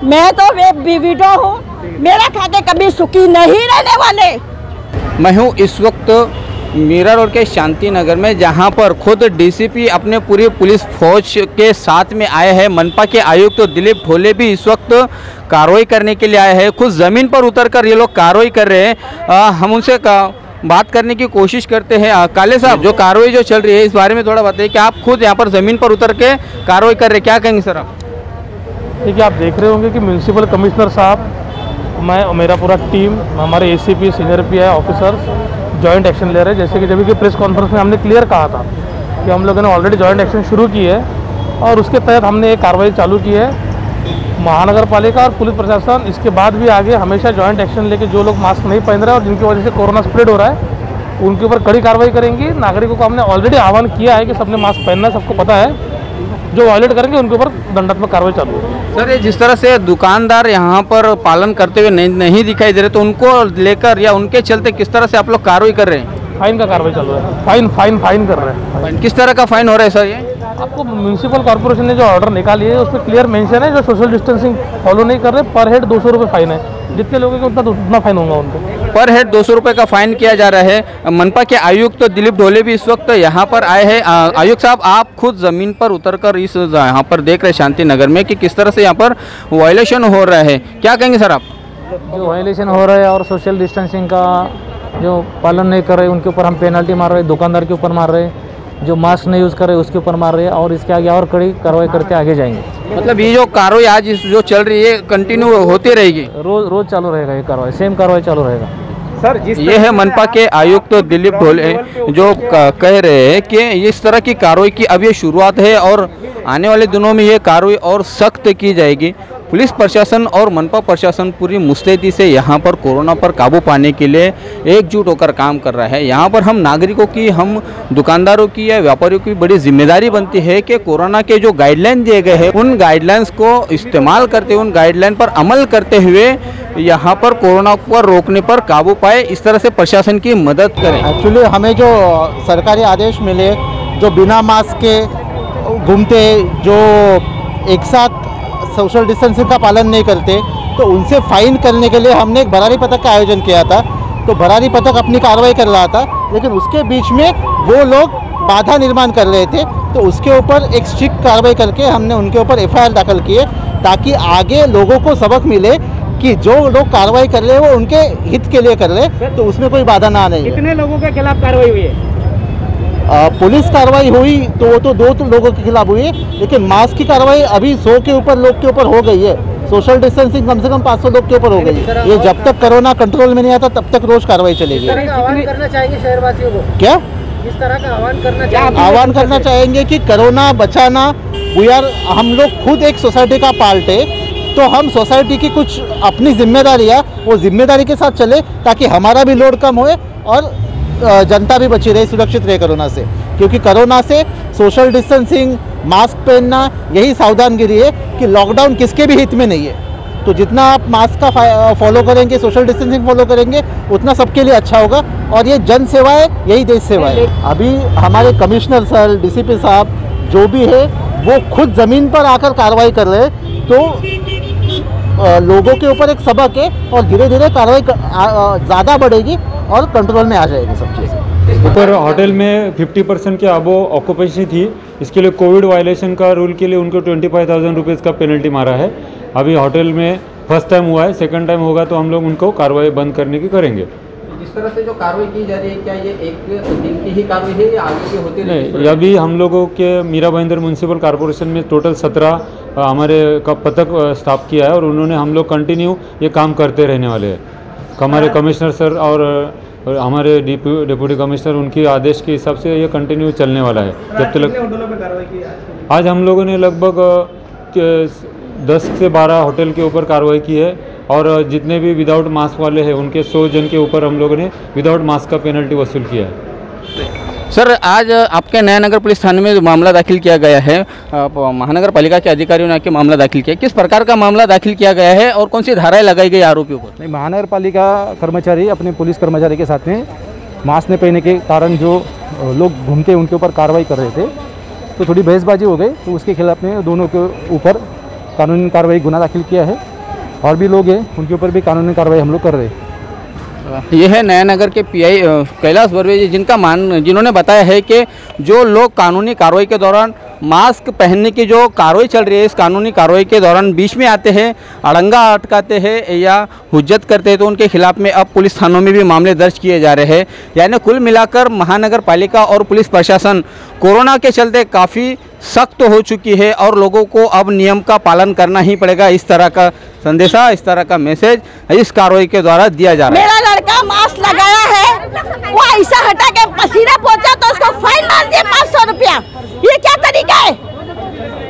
मैं तो वे विडो हूँ, मेरा खाते कभी सुखी नहीं रहने वाले। मैं हूँ इस वक्त मीरा रोड के शांति नगर में, जहां पर खुद डीसीपी अपने पूरी पुलिस फौज के साथ में आए हैं। मनपा के आयुक्त तो दिलीप ढोले भी इस वक्त कार्रवाई करने के लिए आए हैं। खुद ज़मीन पर उतरकर ये लोग कार्रवाई कर रहे हैं। हम उनसे बात करने की कोशिश करते हैं। काले साहब, जो कार्रवाई जो चल रही है इस बारे में थोड़ा बताइए कि आप खुद यहाँ पर ज़मीन पर उतर के कार्रवाई कर रहे हैं, क्या कहेंगे सर आप? देखिए, आप देख रहे होंगे कि म्यूनसिपल कमिश्नर साहब, मैं और मेरा पूरा टीम, हमारे ACP, senior pi officers joint action ले रहे हैं। जैसे कि जब कि प्रेस कॉन्फ्रेंस में हमने क्लियर कहा था कि हम लोगों ने ऑलरेडी जॉइंट एक्शन शुरू की है और उसके तहत हमने एक कार्रवाई चालू की है। महानगर पालिका और पुलिस प्रशासन इसके बाद भी आगे हमेशा जॉइंट एक्शन लेके जो लोग मास्क नहीं पहन रहे हैं और जिनकी वजह से कोरोना स्प्रेड हो रहा है उनके ऊपर कड़ी कार्रवाई करेंगी। नागरिकों को हमने ऑलरेडी आह्वान किया है कि सबने मास्क पहनना, सबको पता है। जो वायलेट करेंगे उनके ऊपर दंडात्मक कार्रवाई चालू है। सर, ये जिस तरह से दुकानदार यहाँ पर पालन करते हुए नहीं दिखाई दे रहे, तो उनको लेकर या उनके चलते किस तरह से आप लोग कार्रवाई कर रहे हैं? फाइन का कार्रवाई चालू है। फाइन कर रहे हैं। किस तरह का फाइन हो रहा है सर? ये आपको म्यूनसिपल कॉर्पोरेशन ने जो ऑर्डर निकाली है उसमें क्लियर मेंशन है, जो सोशल डिस्टेंसिंग फॉलो नहीं कर रहे पर हेड 200 रुपये फाइन है। जितने लोगों के उतना फाइन होगा उनको। पर हेड 200 रुपये का फाइन किया जा रहा है। मनपा के आयुक्त तो दिलीप ढोले भी इस वक्त यहाँ पर आए हैं। आयुक्त साहब, आप खुद ज़मीन पर उतरकर इस यहाँ पर देख रहे हैं शांति नगर में कि किस तरह से यहाँ पर वायलेशन हो रहा है, क्या कहेंगे सर आप? जो वायलेशन हो रहा है और सोशल डिस्टेंसिंग का जो पालन नहीं कर रहे उनके ऊपर हम पेनल्टी मार रहे हैं, दुकानदार के ऊपर मार रहे हैं, जो मास्क नहीं यूज़ कर रहे उसके ऊपर मार रहे हैं और इसके आगे और कड़ी कार्रवाई करते आगे जाएंगे। मतलब ये जो कार्रवाई आज जो चल रही है कंटिन्यू होती रहेगी? रोज चालू रहेगा ये कार्रवाई, सेम कार्रवाई चालू रहेगा सर। ये है मनपा के आयुक्त तो दिलीप ढोले जो कह रहे हैं कि इस तरह की कार्रवाई की अब ये शुरुआत है और आने वाले दिनों में ये कार्रवाई और सख्त की जाएगी। पुलिस प्रशासन और मनपा प्रशासन पूरी मुस्तैदी से यहाँ पर कोरोना पर काबू पाने के लिए एकजुट होकर काम कर रहा है। यहाँ पर हम नागरिकों की, हम दुकानदारों की या व्यापारियों की बड़ी जिम्मेदारी बनती है कि कोरोना के जो गाइडलाइन दिए गए हैं उन गाइडलाइंस को इस्तेमाल करते हुए, उन गाइडलाइन पर अमल करते हुए यहाँ पर कोरोना को रोकने पर काबू पाए, इस तरह से प्रशासन की मदद करें। एक्चुअली हमें जो सरकारी आदेश मिले, जो बिना मास्क के घूमते, जो एक साथ सोशल डिस्टेंसिंग का पालन नहीं करते, तो उनसे फाइन करने के लिए हमने एक भरारी पथक का आयोजन किया था। तो भरारी पथक अपनी कार्रवाई कर रहा था, लेकिन उसके बीच में वो लोग बाधा निर्माण कर रहे थे, तो उसके ऊपर एक स्ट्रिक्ट कार्रवाई करके हमने उनके ऊपर एफआईआर दाखिल किए ताकि आगे लोगों को सबक मिले कि जो लोग कार्रवाई कर रहे हैं वो उनके हित के लिए कर रहे हैं, तो उसमें कोई बाधा ना आने। कितने लोगों के खिलाफ कार्रवाई हुई है? पुलिस कार्रवाई हुई तो वो तो 2 लोगों के खिलाफ हुई है, लेकिन मास्क की कार्रवाई अभी 100 के ऊपर लोग के ऊपर हो गई है। सोशल डिस्टेंसिंग कम से कम 500 लोग के ऊपर हो गई है। ये जब तक कोरोना कंट्रोल में नहीं आता तब तक रोज कार्रवाई चलेगी। आह्वान करना चाहेंगे शहरवासियों को? क्या इस तरह का आह्वान करना चाहेंगे कि कोरोना बचाना, हम लोग खुद एक सोसाइटी का पार्ट है, तो हम सोसाइटी की कुछ अपनी जिम्मेदारियाँ वो जिम्मेदारी के साथ चले ताकि हमारा भी लोड कम होए और जनता भी बची रहे, सुरक्षित रहे कोरोना से। क्योंकि कोरोना से सोशल डिस्टेंसिंग, मास्क पहनना यही सावधानगिरी है कि लॉकडाउन किसके भी हित में नहीं है। तो जितना आप मास्क का फॉलो करेंगे, सोशल डिस्टेंसिंग फॉलो करेंगे, उतना सबके लिए अच्छा होगा और ये जन सेवा है, यही देश सेवा है। अभी हमारे कमिश्नर सर, डीसीपी साहब जो भी है वो खुद ज़मीन पर आकर कार्रवाई कर रहे हैं, तो लोगों के ऊपर एक सबक है और धीरे धीरे कार्रवाई ज़्यादा बढ़ेगी और कंट्रोल में आ जाएगी सब चीज़ें। ऊपर होटल में 50% के अबो ऑक्यूपेंसी थी, इसके लिए कोविड वायलेशन का रूल के लिए उनको 25,000 रुपीज़ का पेनल्टी मारा है। अभी होटल में फर्स्ट टाइम हुआ है, सेकंड टाइम होगा तो हम लोग उनको कार्रवाई बंद करने की करेंगे। जिस तरह से जो कार्रवाई की जा रही है, क्या ये एक दिन की ही कार्रवाई है या आगे की होती रहेगी? नहीं, अभी हम लोगों के मीरा भाईंदर म्यूनसिपल कॉर्पोरेशन में टोटल 17 हमारे का पथक स्थापित किया है और उन्होंने हम लोग कंटिन्यू ये काम करते रहने वाले हैं। हमारे कमिश्नर सर और हमारे डिप्टी कमिश्नर उनके आदेश के हिसाब से ये कंटिन्यू चलने वाला है जब तक। आज हम लोगों ने लगभग 10 से 12 होटल के ऊपर कार्रवाई की है और जितने भी विदाउट मास्क वाले हैं उनके 100 जन के ऊपर हम लोगों ने विदाउट मास्क का पेनल्टी वसूल किया है। सर, आज आपके नया नगर पुलिस थाने में जो मामला दाखिल किया गया है, महानगर पालिका के अधिकारियों ने आके मामला दाखिल किया, किस प्रकार का मामला दाखिल किया गया है और कौन सी धाराएं लगाई गई आरोपियों पर? नहीं, महानगर पालिका कर्मचारी अपने पुलिस कर्मचारी के साथ में मास्क नहीं पहनने के कारण जो लोग घूमते उनके ऊपर कार्रवाई कर रहे थे, तो थोड़ी बहसबाजी हो गई, तो उसके खिलाफ में दोनों के ऊपर कानूनी कार्रवाई गुना दाखिल किया है। और भी लोग हैं उनके ऊपर भी कानूनी कार्रवाई हम लोग कर रहे हैं। ये है नया नगर के पीआई कैलाश बर्वे जी, जिन्होंने बताया है कि जो लोग कानूनी कार्रवाई के दौरान मास्क पहनने की जो कार्रवाई चल रही है, इस कानूनी कार्रवाई के दौरान बीच में आते हैं, अड़ंगा अटकाते हैं या हुज्जत करते हैं, तो उनके खिलाफ में अब पुलिस थानों में भी मामले दर्ज किए जा रहे हैं। यानी कुल मिलाकर महानगर पालिका और पुलिस प्रशासन कोरोना के चलते काफ़ी सख्त हो चुकी है और लोगों को अब नियम का पालन करना ही पड़ेगा। इस तरह का संदेशा, इस तरह का मैसेज इस कार्रवाई के द्वारा दिया जा रहा है। मेरा लड़का मास्क लगाया है, वो ऐसा हटा के पसीना पहुंचा तो उसको फाइन मार दिया 500 रुपया। ये क्या तरीका है?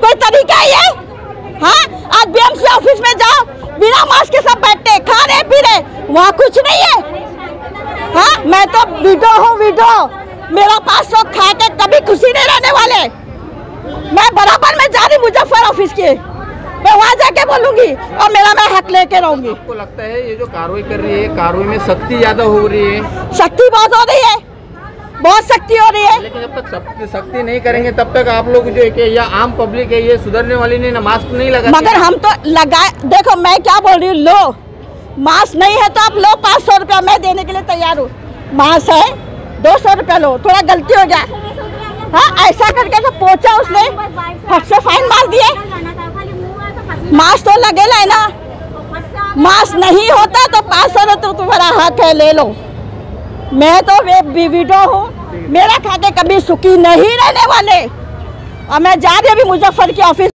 कोई तरीका है ये? हाँ, आज बीएमसी ऑफिस में जाओ, बिना मास्क के सब बैठते, खा रहे पी रहे, वहाँ कुछ नहीं है। हाँ, मैं तो विडो हूँ, विडो। मेरा 500 खा के कभी खुशी नहीं रहने वाले। मैं बराबर में जा रही मुजफ्फर ऑफिस के, मैं वहाँ जाके बोलूंगी और मेरा मैं हक लेके रहूंगी। आपको लगता है ये जो कार्रवाई कर रही है, कार्रवाई में सख्ती ज़्यादा हो रही है? सख्ती बहुत हो रही है, बहुत सख्ती हो रही है। लेकिन जब तक सख्ती नहीं करेंगे तब तक आप लोग जो है कि या आम पब्लिक है ये सुधरने वाली नहीं, ना मास्क नहीं लगा। मगर हम तो लगाए, देखो मैं क्या बोल रही हूँ, लो मास्क नहीं है तो आप लो 500 रुपया, मैं देने के लिए तैयार हूँ। मास्क है 200 रुपया लो, थोड़ा गलती हो गया। हाँ, ऐसा करके तो पहुंचा उसने, फट से फाइन मार दिए। मास्क तो लगेगा है ना, मास्क नहीं होता तो 500 रुपये तो तुम्हारा हक है, ले लो। मैं तो वे विडो हूँ, मेरा खा के कभी सुखी नहीं रहने वाले। और मैं जा रही अभी मुजफ्फर की ऑफिस